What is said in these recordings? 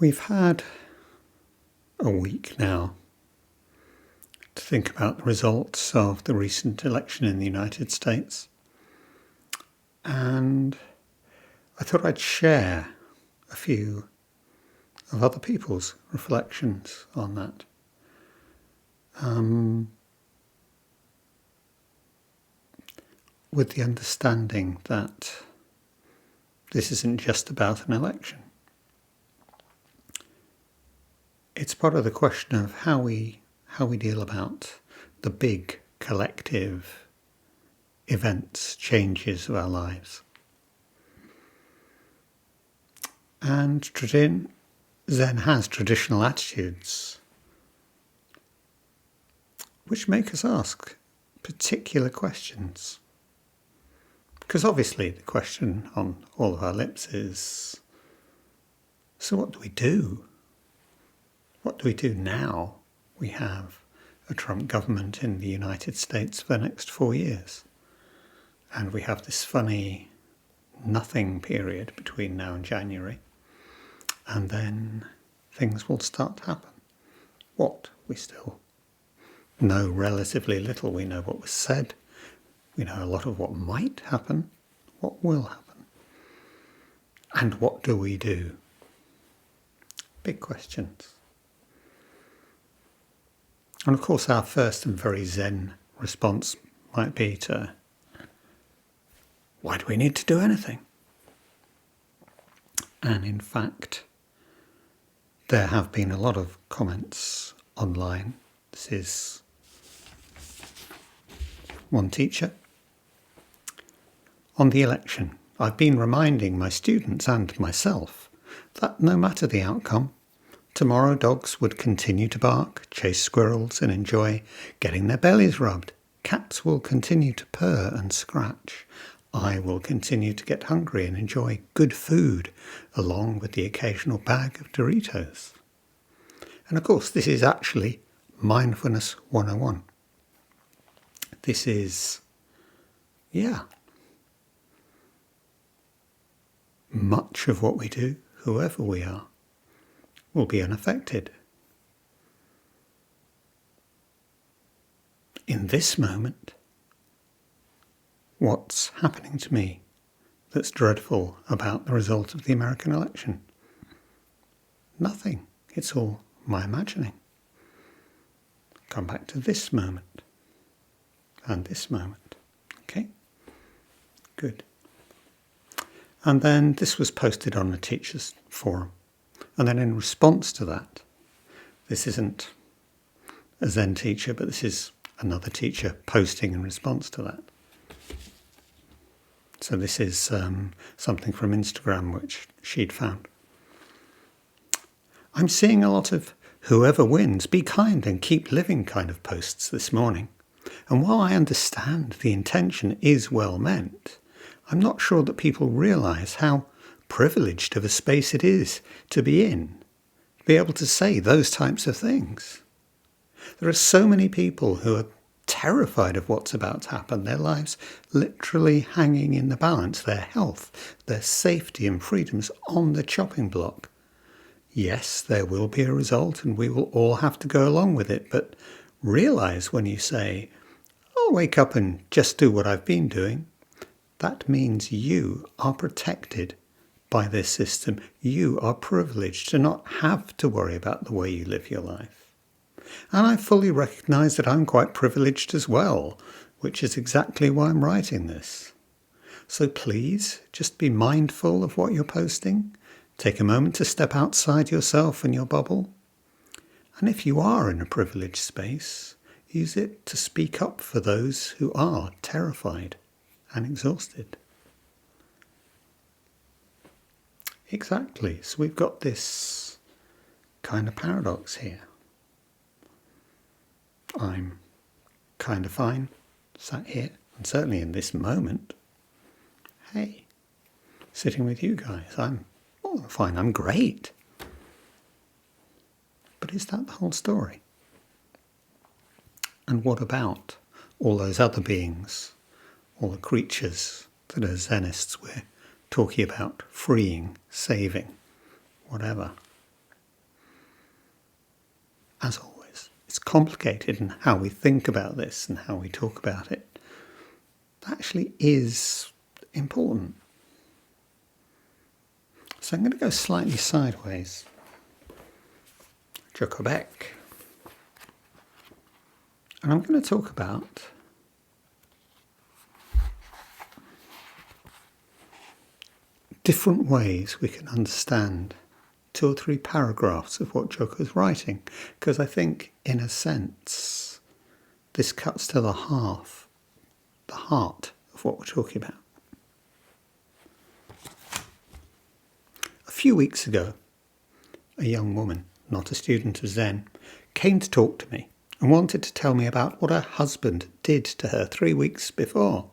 We've had a week now to think about the results of the recent election in the United States, and I thought I'd share a few of other people's reflections on that. With the understanding that this isn't just about an election. It's part of the question of how we deal about the big collective events, changes of our lives. And Zen has traditional attitudes which make us ask particular questions. Because obviously the question on all of our lips is, so what do we do? What do we do now we have a Trump government in the United States for the next 4 years? And we have this funny nothing period between now and January. And then things will start to happen. What? We still know relatively little. We know what was said. We know a lot of what might happen, what will happen. And what do we do? Big questions. And of course our first and very Zen response might be to, why do we need to do anything? And in fact, there have been a lot of comments online. This is one teacher. On the election, I've been reminding my students and myself that no matter the outcome, tomorrow dogs would continue to bark, chase squirrels and enjoy getting their bellies rubbed. Cats will continue to purr and scratch. I will continue to get hungry and enjoy good food, along with the occasional bag of Doritos. And of course, this is actually Mindfulness 101. This is, much of what we do, whoever we are, will be unaffected. In this moment, what's happening to me that's dreadful about the result of the American election? Nothing. It's all my imagining. Come back to this moment and this moment. Okay? Good. And then this was posted on the teachers' forum. And then in response to that, this isn't a Zen teacher, but this is another teacher posting in response to that. So this is something from Instagram which she'd found. I'm seeing a lot of whoever wins, be kind and keep living kind of posts this morning. And while I understand the intention is well meant, I'm not sure that people realise how privileged of a space it is to be in, to be able to say those types of things. There are so many people who are terrified of what's about to happen, their lives literally hanging in the balance, their health, their safety and freedoms on the chopping block. Yes, there will be a result and we will all have to go along with it, but realise when you say, I'll wake up and just do what I've been doing, that means you are protected by this system. You are privileged to not have to worry about the way you live your life. And I fully recognise that I'm quite privileged as well, which is exactly why I'm writing this. So please, just be mindful of what you're posting. Take a moment to step outside yourself and your bubble. And if you are in a privileged space, use it to speak up for those who are terrified and exhausted. Exactly. So we've got this kind of paradox here. I'm kind of fine, sat here, and certainly in this moment, hey, sitting with you guys, I'm fine, I'm great. But is that the whole story? And what about all those other beings, all the creatures that as Zenists we're talking about freeing, saving, whatever? as always, it's complicated in how we think about this and how we talk about it. That actually is important. So I'm going to go slightly sideways. Joko Beck. And I'm going to talk about different ways we can understand 2 or 3 paragraphs of what Joko's writing, because I think, in a sense, this cuts to the heart of what we're talking about. A few weeks ago, a young woman, not a student of Zen, came to talk to me and wanted to tell me about what her husband did to her 3 weeks before.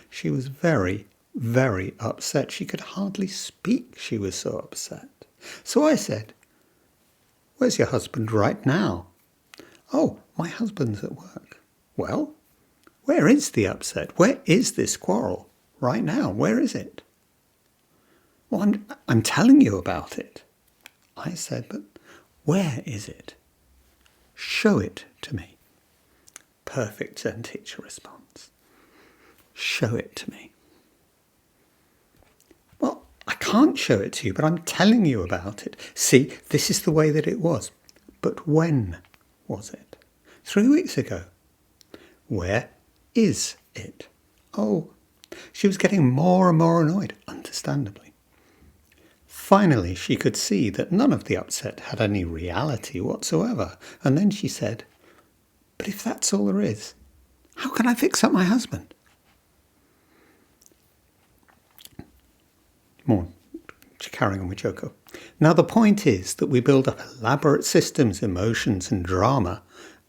She was very, very upset. She could hardly speak. She was so upset. So I said, "Where's your husband right now?" "Oh, my husband's at work." "Well, where is the upset? Where is this quarrel right now? Where is it?" "Well, I'm telling you about it." I said, "But where is it? Show it to me." Perfect Zen teacher response. Show it to me. "Well, I can't show it to you, but I'm telling you about it. See, this is the way that it was." "But when was it?" 3 weeks ago." "Where is it?" Oh, she was getting more and more annoyed, understandably. Finally, she could see that none of the upset had any reality whatsoever. And then she said, "But if that's all there is, how can I fix up my husband?" More carrying on with Joko. "Now the point is that we build up elaborate systems, emotions and drama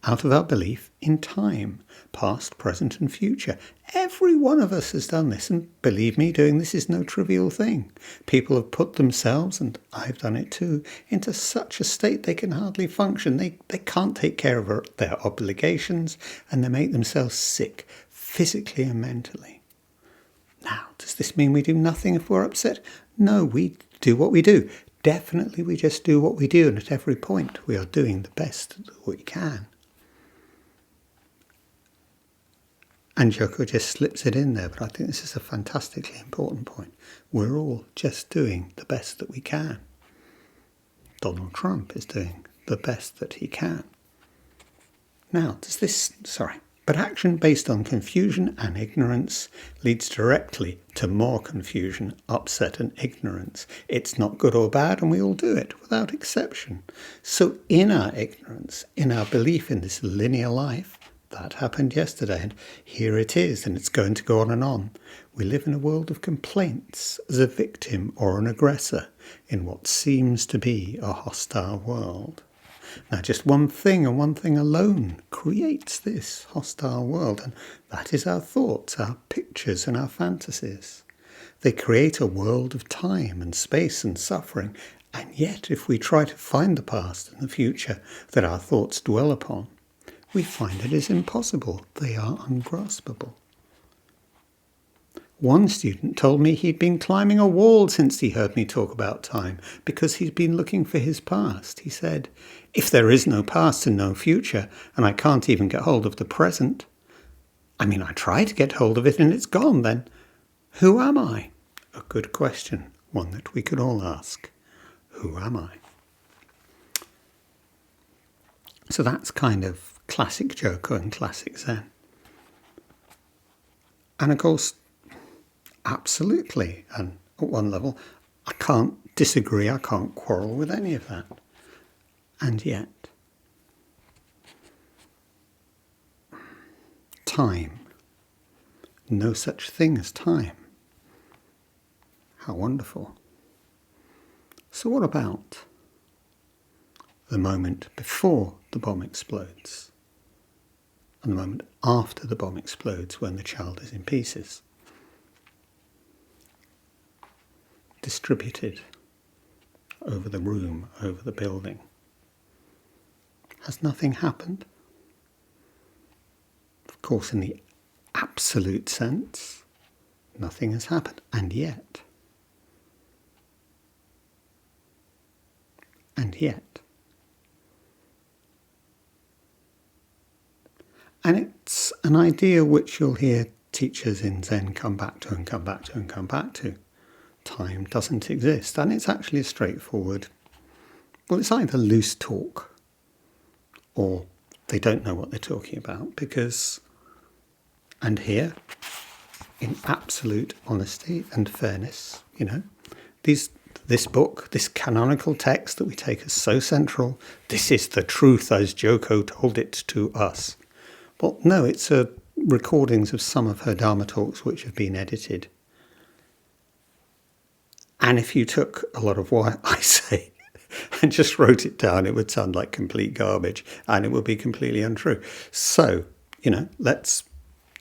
out of our belief in time, past, present and future. Every one of us has done this, and believe me, doing this is no trivial thing. People have put themselves, and I've done it too, into such a state they can hardly function. They can't take care of their obligations, and they make themselves sick, physically and mentally. Now, does this mean we do nothing if we're upset? No, we do what we do. Definitely we just do what we do, and at every point we are doing the best that we can." And Joko just slips it in there, but I think this is a fantastically important point. We're all just doing the best that we can. Donald Trump is doing the best that he can. Now, but action based on confusion and ignorance leads directly to more confusion, upset and ignorance. It's not good or bad, and we all do it without exception. So in our ignorance, in our belief in this linear life, that happened yesterday, and here it is, and it's going to go on and on. We live in a world of complaints as a victim or an aggressor in what seems to be a hostile world. Now, just one thing and one thing alone creates this hostile world, and that is our thoughts, our pictures and our fantasies. They create a world of time and space and suffering, and yet if we try to find the past and the future that our thoughts dwell upon, we find it is impossible. They are ungraspable. One student told me he'd been climbing a wall since he heard me talk about time because he'd been looking for his past. He said, "If there is no past and no future, and I can't even get hold of the present, I try to get hold of it and it's gone, then who am I?" A good question, one that we could all ask. Who am I? So that's kind of classic Joko and classic Zen. And of course, absolutely, and at one level, I can't disagree, I can't quarrel with any of that. And yet, time. No such thing as time. How wonderful. So what about the moment before the bomb explodes and the moment after the bomb explodes when the child is in pieces? Distributed over the room, over the building. Has nothing happened? Of course, in the absolute sense, nothing has happened. And yet, And it's an idea which you'll hear teachers in Zen come back to and come back to and come back to. Time doesn't exist. And it's actually a straightforward, well, it's either loose talk or they don't know what they're talking about because, and here, in absolute honesty and fairness, this book, this canonical text that we take as so central, this is the truth as Joko told it to us. Well, no, it's recordings of some of her Dharma talks which have been edited. And if you took a lot of what I say and just wrote it down, it would sound like complete garbage and it would be completely untrue. So, that's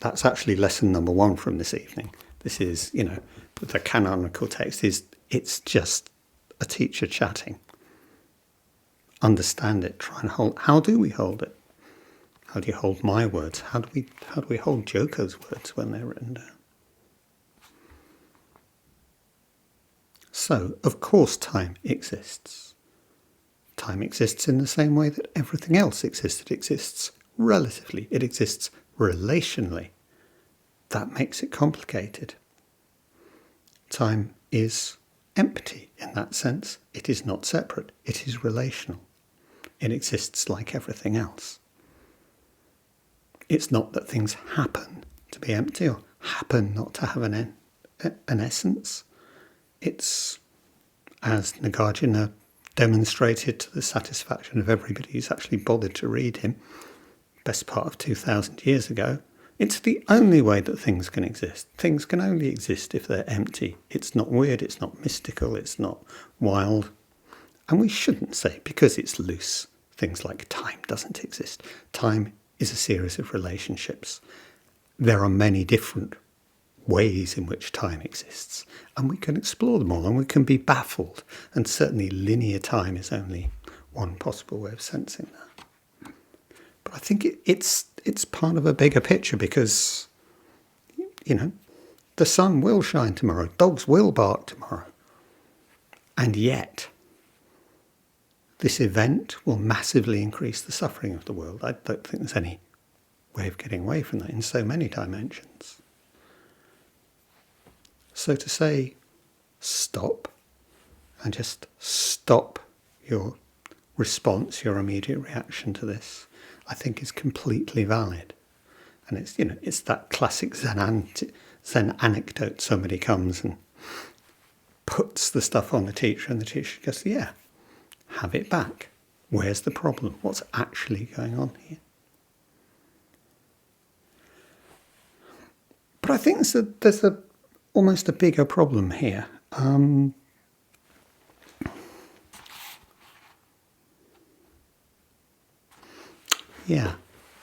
actually lesson number 1 from this evening. This is, the canonical text it's just a teacher chatting. Understand it, try and hold. How do we hold it? How do you hold my words? How do we hold Joko's words when they're written down? So, of course, time exists. Time exists in the same way that everything else exists. It exists relatively. It exists relationally. That makes it complicated. Time is empty in that sense. It is not separate. It is relational. It exists like everything else. It's not that things happen to be empty or happen not to have an essence. It's, as Nagarjuna demonstrated to the satisfaction of everybody who's actually bothered to read him, best part of 2,000 years ago, it's the only way that things can exist. Things can only exist if they're empty. It's not weird, it's not mystical, it's not wild. And we shouldn't say, because it's loose, things like time doesn't exist. Time is a series of relationships. There are many different ways in which time exists, and we can explore them all, and we can be baffled. And certainly linear time is only one possible way of sensing that. But I think it's part of a bigger picture because, the sun will shine tomorrow, dogs will bark tomorrow, and yet this event will massively increase the suffering of the world. I don't think there's any way of getting away from that in so many dimensions. So to say, stop, and just stop your response, your immediate reaction to this, I think is completely valid. And it's that classic Zen anecdote. Somebody comes and puts the stuff on the teacher, and the teacher goes, yeah, have it back. Where's the problem? What's actually going on here? But I think there's almost a bigger problem here.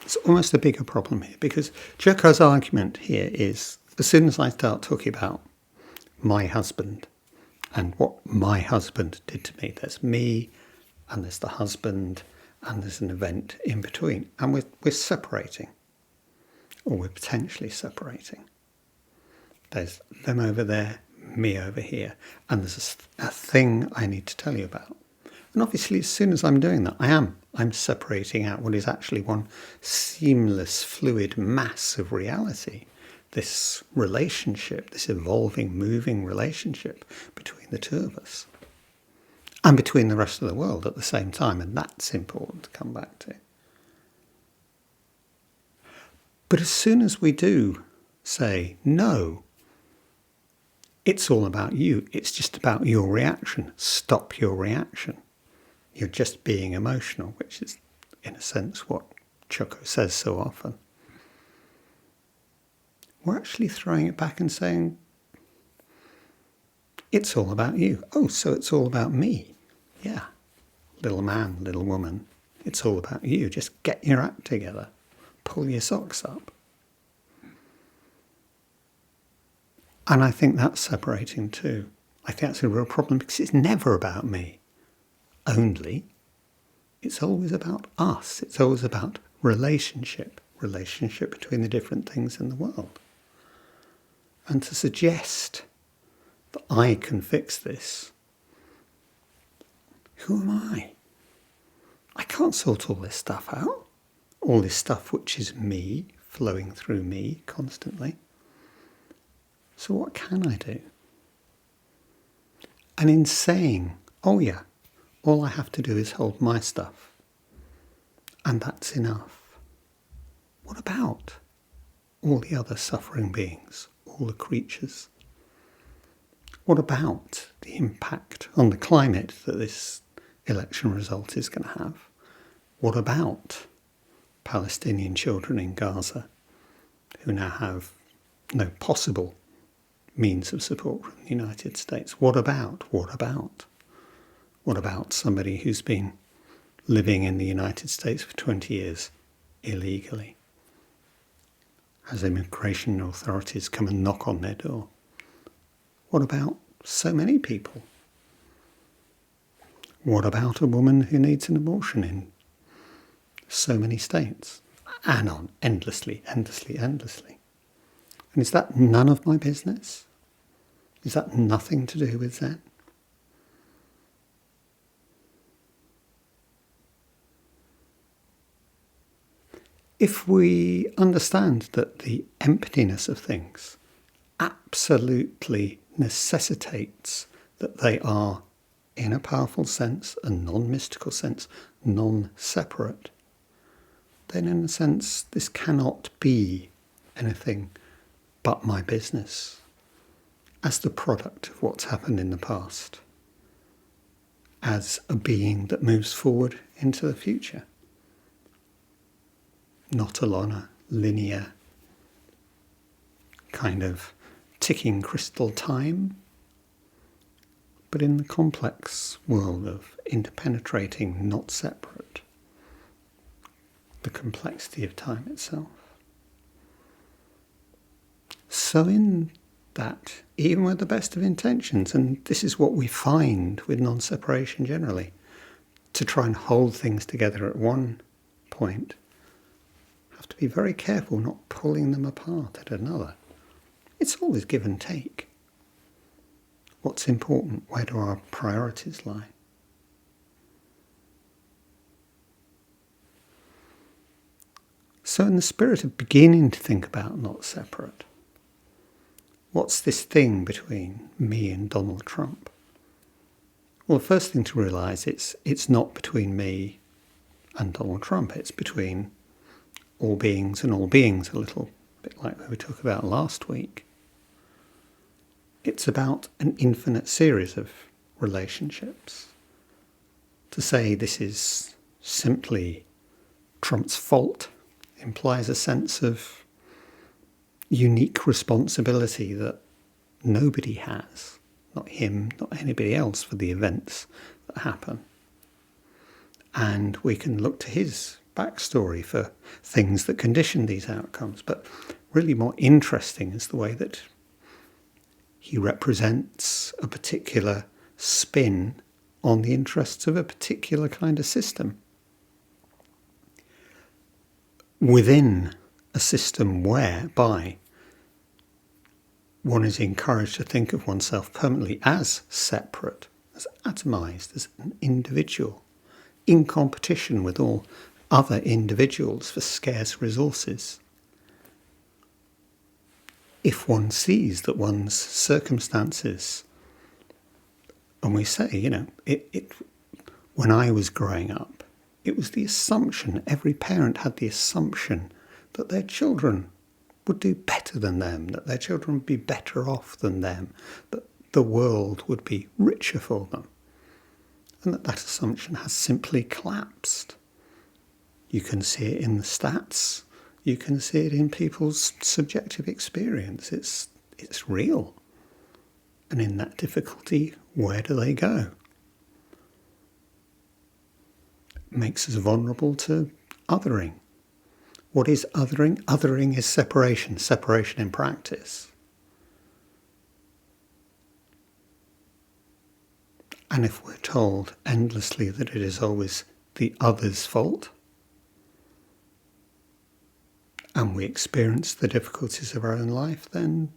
It's almost a bigger problem here because Joko's argument here is, as soon as I start talking about my husband and what my husband did to me, there's me and there's the husband and there's an event in between, and we're separating, or we're potentially separating. There's them over there, me over here, and there's a thing I need to tell you about. And obviously, as soon as I'm doing that, I'm separating out what is actually one seamless, fluid mass of reality. This relationship, this evolving, moving relationship between the two of us. And between the rest of the world at the same time. And that's important to come back to. But as soon as we do say, no, it's all about you. It's just about your reaction. Stop your reaction. You're just being emotional, which is, in a sense, what Joko says so often. We're actually throwing it back and saying, it's all about you. Oh, so it's all about me. Yeah. Little man, little woman. It's all about you. Just get your act together. Pull your socks up. And I think that's separating too. I think that's a real problem because it's never about me only. It's always about us. It's always about relationship between the different things in the world. And to suggest that I can fix this, who am I? I can't sort all this stuff out. all this stuff which is me, flowing through me constantly. So what can I do? And in saying, oh yeah, all I have to do is hold my stuff, and that's enough. What about all the other suffering beings, all the creatures? What about the impact on the climate that this election result is going to have? What about Palestinian children in Gaza who now have no possible means of support from the United States? What about somebody who's been living in the United States for 20 years illegally? As immigration authorities come and knock on their door. What about so many people? What about a woman who needs an abortion in so many states? And on, endlessly. And is that none of my business? Is that nothing to do with Zen? If we understand that the emptiness of things absolutely necessitates that they are, in a powerful sense, a non-mystical sense, non-separate, then in a sense this cannot be anything but my business as the product of what's happened in the past, as a being that moves forward into the future, not along a linear kind of ticking crystal time, but in the complex world of interpenetrating, not separate, the complexity of time itself. So in that, even with the best of intentions, and this is what we find with non-separation generally, to try and hold things together at one point, have to be very careful not pulling them apart at another. It's always give and take. What's important? Where do our priorities lie? So in the spirit of beginning to think about not separate, what's this thing between me and Donald Trump? Well, the first thing to realise, it's not between me and Donald Trump. It's between all beings and all beings, a little bit like we talked about last week. It's about an infinite series of relationships. To say this is simply Trump's fault implies a sense of unique responsibility that nobody has, not him, not anybody else, for the events that happen. And we can look to his backstory for things that condition these outcomes. But really more interesting is the way that he represents a particular spin on the interests of a particular kind of system. Within a system whereby one is encouraged to think of oneself permanently as separate, as atomized, as an individual, in competition with all other individuals for scarce resources. If one sees that one's circumstances, and we say, when I was growing up, it was the assumption, every parent had the assumption that their children would do better than them, that their children would be better off than them, that the world would be richer for them, and that assumption has simply collapsed. You can see it in the stats. You can see it in people's subjective experience. It's real. And in that difficulty, where do they go? It makes us vulnerable to othering. What is othering? Othering is separation in practice. And if we're told endlessly that it is always the other's fault, and we experience the difficulties of our own life, then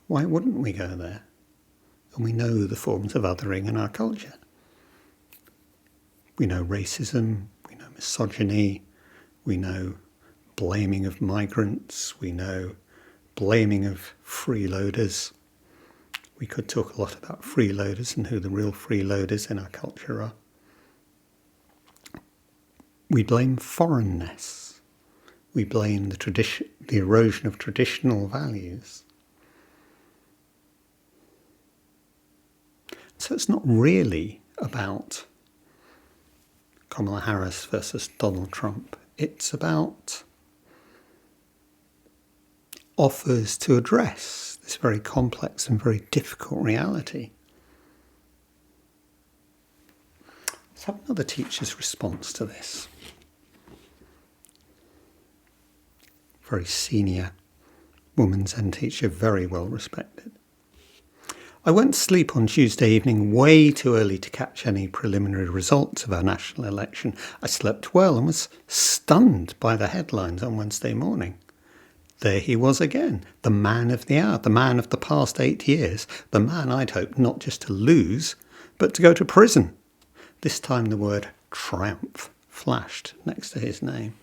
why wouldn't we go there? And we know the forms of othering in our culture. We know racism, we know misogyny, We know blaming of migrants. We know blaming of freeloaders. We could talk a lot about freeloaders and who the real freeloaders in our culture are. We blame foreignness. We blame the erosion of traditional values. So it's not really about Kamala Harris versus Donald Trump. It's about offers to address this very complex and very difficult reality. Let's have another teacher's response to this. Very senior woman Zen teacher, very well respected. I went to sleep on Tuesday evening way too early to catch any preliminary results of our national election. I slept well and was stunned by the headlines on Wednesday morning. There he was again, the man of the hour, the man of the past 8 years, the man I'd hoped not just to lose, but to go to prison. This time the word triumph flashed next to his name.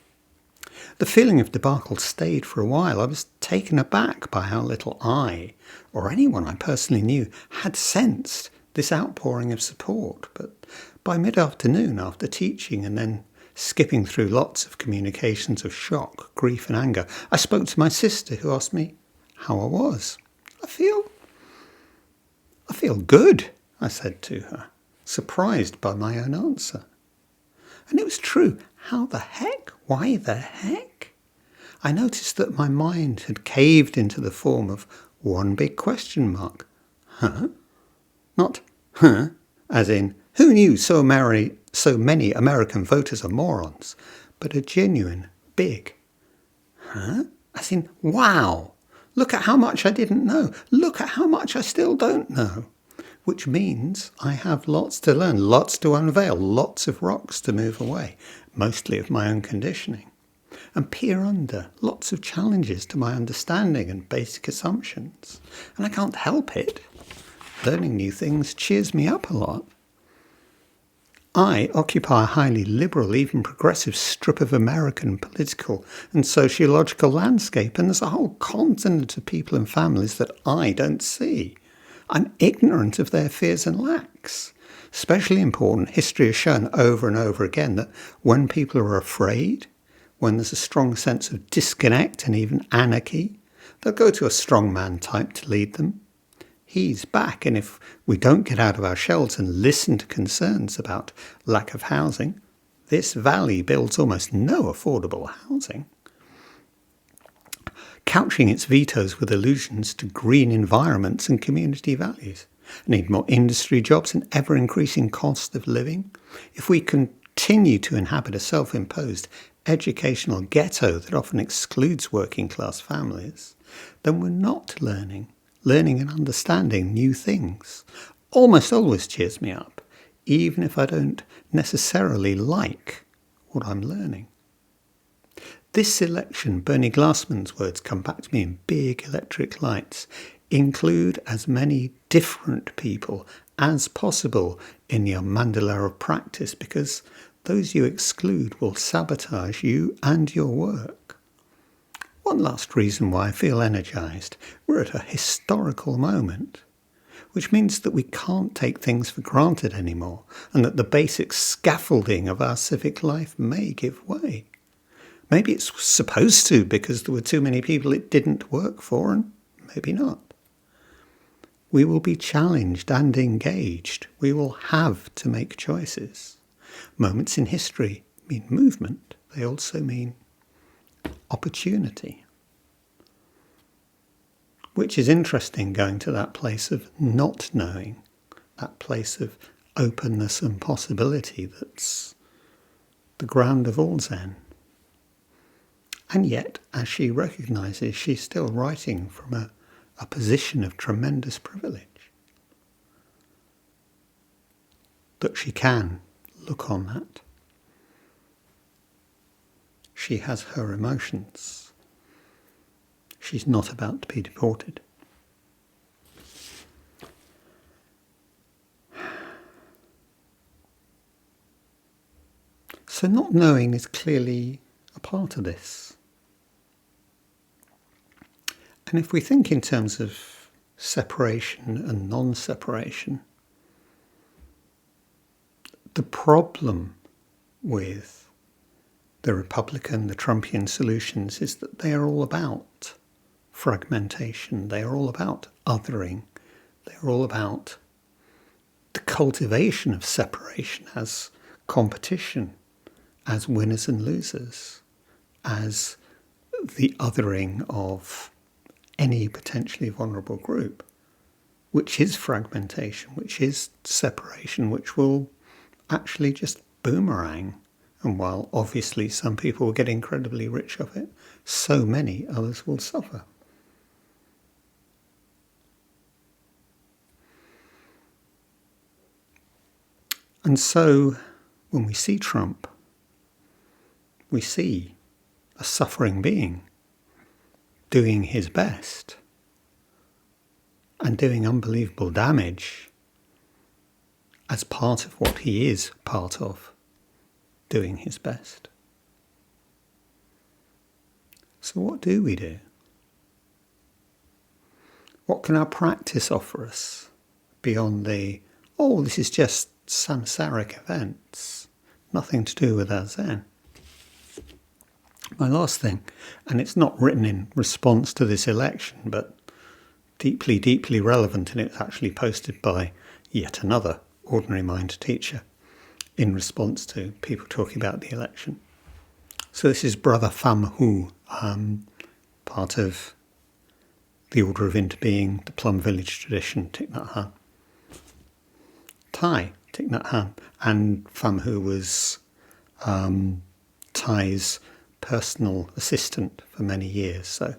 The feeling of debacle stayed for a while. I was taken aback by how little I, or anyone I personally knew, had sensed this outpouring of support. But by mid-afternoon, after teaching and then skipping through lots of communications of shock, grief and anger, I spoke to my sister, who asked me how I was. I feel good, I said to her, surprised by my own answer. And it was true. How the heck? Why the heck? I noticed that my mind had caved into the form of one big question mark. Huh? Not huh, as in, who knew so many American voters are morons, but a genuine big huh? As in, wow, look at how much I didn't know. Look at how much I still don't know. Which means I have lots to learn, lots to unveil, lots of rocks to move away, mostly of my own conditioning, and peer under lots of challenges to my understanding and basic assumptions. And I can't help it. Learning new things cheers me up a lot. I occupy a highly liberal, even progressive strip of American political and sociological landscape, and there's a whole continent of people and families that I don't see. I'm ignorant of their fears and lacks. Especially important, history has shown over and over again that when people are afraid, when there's a strong sense of disconnect and even anarchy, they'll go to a strongman type to lead them. He's back, and if we don't get out of our shells and listen to concerns about lack of housing, this valley builds almost no affordable housing. Couching its vetoes with allusions to green environments and community values. Need more industry jobs and ever-increasing cost of living. If we continue to inhabit a self-imposed educational ghetto that often excludes working-class families, then we're not learning and understanding new things. Almost always cheers me up, even if I don't necessarily like what I'm learning. This election, Bernie Glassman's words come back to me in big electric lights, include as many different people as possible in your mandala of practice, because those you exclude will sabotage you and your work. One last reason why I feel energised. We're at a historical moment, which means that we can't take things for granted anymore, and that the basic scaffolding of our civic life may give way. Maybe it's supposed to because there were too many people it didn't work for, and maybe not. We will be challenged and engaged. We will have to make choices. Moments in history mean movement. They also mean opportunity. Which is interesting, going to that place of not knowing, that place of openness and possibility that's the ground of all Zen. And yet, as she recognises, she's still writing from a position of tremendous privilege. That she can look on that. She has her emotions. She's not about to be deported. So not knowing is clearly a a part of this. And if we think in terms of separation and non-separation, the problem with the Republican, the Trumpian solutions is that they are all about fragmentation. They are all about othering. They're all about the cultivation of separation as competition, as winners and losers, as the othering of any potentially vulnerable group, which is fragmentation, which is separation, which will actually just boomerang. And while obviously some people will get incredibly rich of it, so many others will suffer. And so when we see Trump, we see a suffering being doing his best and doing unbelievable damage as part of what he is part of, doing his best. So what do we do? What can our practice offer us beyond this is just samsaric events, nothing to do with our Zen? My last thing, and it's not written in response to this election, but deeply, deeply relevant, and it's actually posted by yet another ordinary mind teacher in response to people talking about the election. So this is Brother Pham Hu, part of the Order of Interbeing, the Plum Village tradition, Thich Nhat Hanh. Thai, Thich Nhat Hanh, and Pham Hu was Thai's personal assistant for many years, so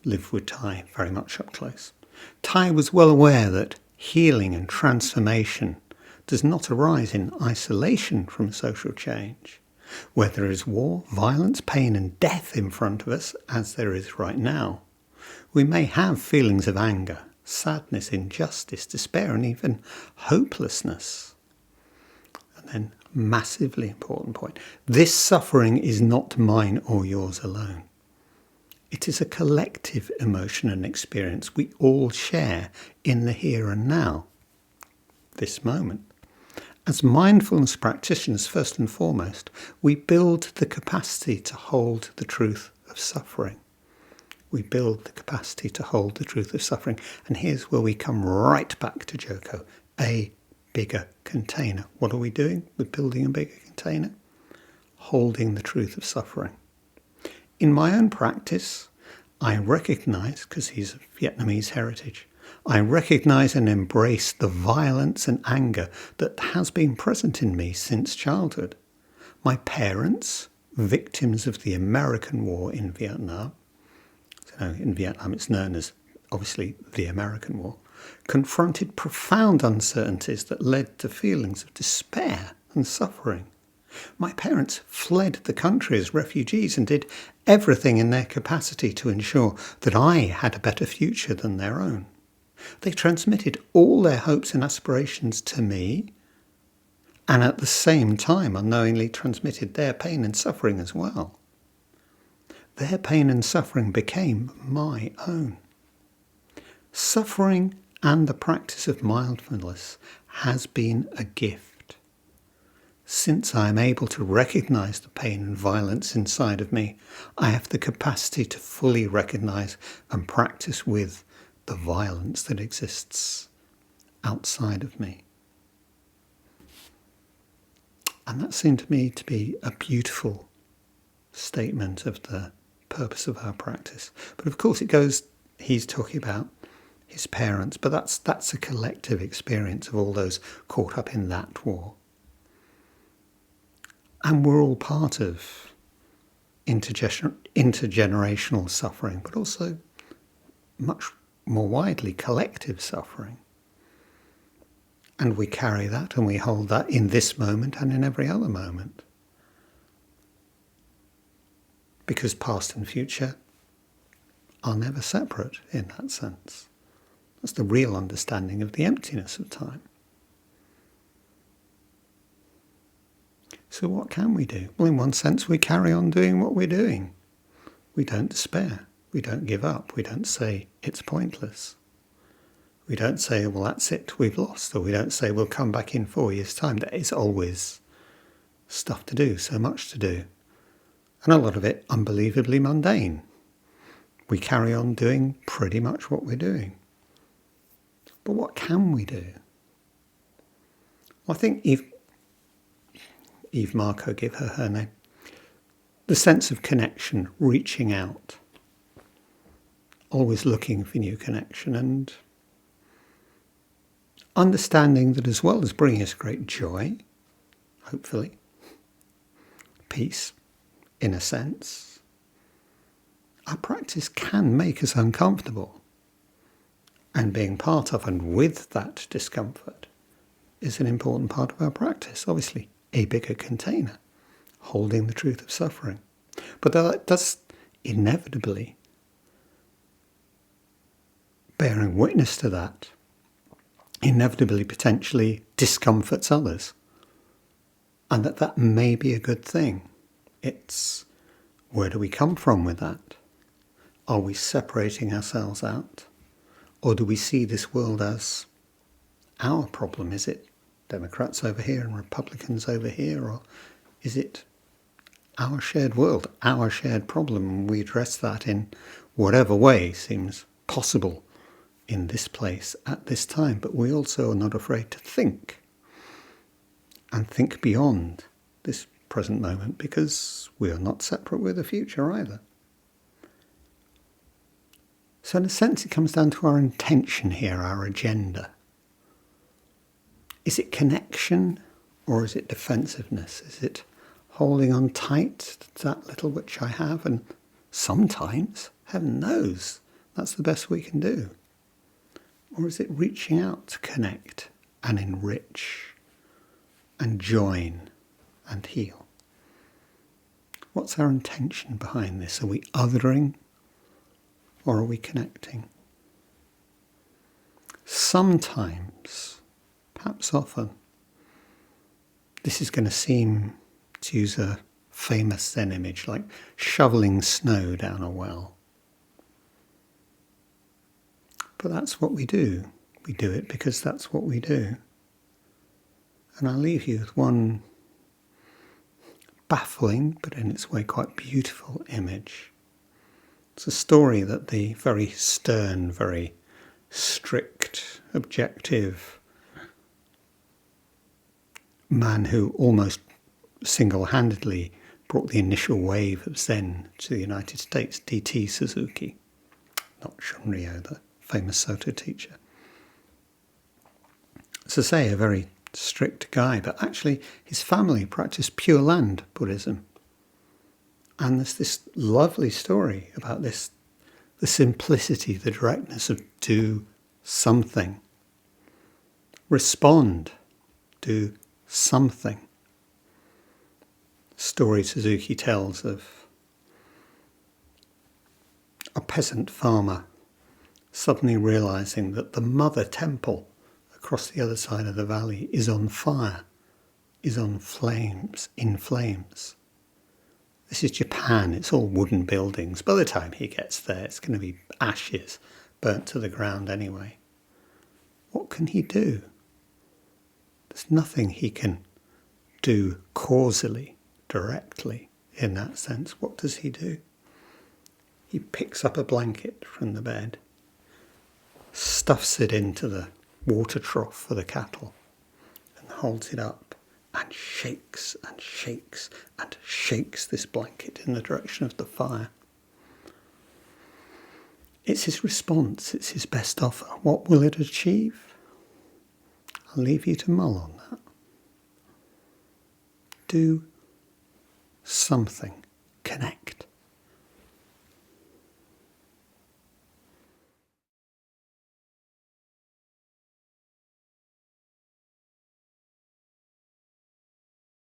lived with Thai very much up close. Thai was well aware that healing and transformation does not arise in isolation from social change. Where there is war, violence, pain and death in front of us, as there is right now, we may have feelings of anger, sadness, injustice, despair and even hopelessness. And then, massively important point, this suffering is not mine or yours alone. It is a collective emotion and experience we all share in the here and now, this moment. As mindfulness practitioners, first and foremost, we build the capacity to hold the truth of suffering. We build the capacity to hold the truth of suffering. And here's where we come right back to Joko, a bigger container. What are we doing with building a bigger container? Holding the truth of suffering. In my own practice, I recognise, because he's of Vietnamese heritage, I recognise and embrace the violence and anger that has been present in me since childhood. My parents, victims of the American war in Vietnam, so in Vietnam it's known as, obviously, the American War, confronted profound uncertainties that led to feelings of despair and suffering. My parents fled the country as refugees and did everything in their capacity to ensure that I had a better future than their own. They transmitted all their hopes and aspirations to me, and at the same time unknowingly transmitted their pain and suffering as well. Their pain and suffering became my own. Suffering and the practice of mindfulness has been a gift. Since I am able to recognise the pain and violence inside of me, I have the capacity to fully recognise and practice with the violence that exists outside of me. And that seemed to me to be a beautiful statement of the purpose of our practice. But of course he's talking about his parents, but that's a collective experience of all those caught up in that war. And we're all part of intergenerational suffering, but also much more widely collective suffering. And we carry that and we hold that in this moment and in every other moment. Because past and future are never separate in that sense. That's the real understanding of the emptiness of time. So what can we do? Well, in one sense, we carry on doing what we're doing. We don't despair. We don't give up. We don't say it's pointless. We don't say, well, that's it, we've lost. Or we don't say, we'll come back in 4 years' time. There is always stuff to do, so much to do. And a lot of it unbelievably mundane. We carry on doing pretty much what we're doing. But what can we do? Well, I think Eve Marco, give her name. The sense of connection, reaching out, always looking for new connection, and understanding that as well as bringing us great joy, hopefully, peace, in a sense, our practice can make us uncomfortable. And being part of and with that discomfort is an important part of our practice. Obviously, a bigger container, holding the truth of suffering. But that does inevitably, bearing witness to that, inevitably potentially discomforts others. And that may be a good thing. It's, where do we come from with that? Are we separating ourselves out? Or do we see this world as our problem? Is it Democrats over here and Republicans over here? Or is it our shared world, our shared problem? And we address that in whatever way seems possible in this place at this time. But we also are not afraid to think and think beyond this present moment, because we are not separate with the future either. So in a sense, it comes down to our intention here, our agenda. Is it connection or is it defensiveness? Is it holding on tight to that little which I have? And sometimes, heaven knows, that's the best we can do. Or is it reaching out to connect and enrich and join and heal? What's our intention behind this? Are we othering? Or are we connecting? Sometimes, perhaps often, this is going to seem, to use a famous Zen image, like shoveling snow down a well. But that's what we do. We do it because that's what we do. And I'll leave you with one baffling, but in its way quite beautiful image. It's a story that the very stern, very strict, objective man who almost single-handedly brought the initial wave of Zen to the United States, D.T. Suzuki, not Shunryo, the famous Soto teacher. As I say, a very strict guy, but actually his family practiced Pure Land Buddhism. And there's this lovely story about this, the simplicity, the directness of do something. Respond, do something. Story Suzuki tells of a peasant farmer suddenly realizing that the mother temple across the other side of the valley is on fire, is on flames, in flames. This is Japan, it's all wooden buildings. By the time he gets there, it's going to be ashes, burnt to the ground anyway. What can he do? There's nothing he can do causally, directly, in that sense. What does he do? He picks up a blanket from the bed, stuffs it into the water trough for the cattle, and holds it up. And shakes and shakes and shakes this blanket in the direction of the fire. It's his response, it's his best offer. What will it achieve? I'll leave you to mull on that. Do something. Connect.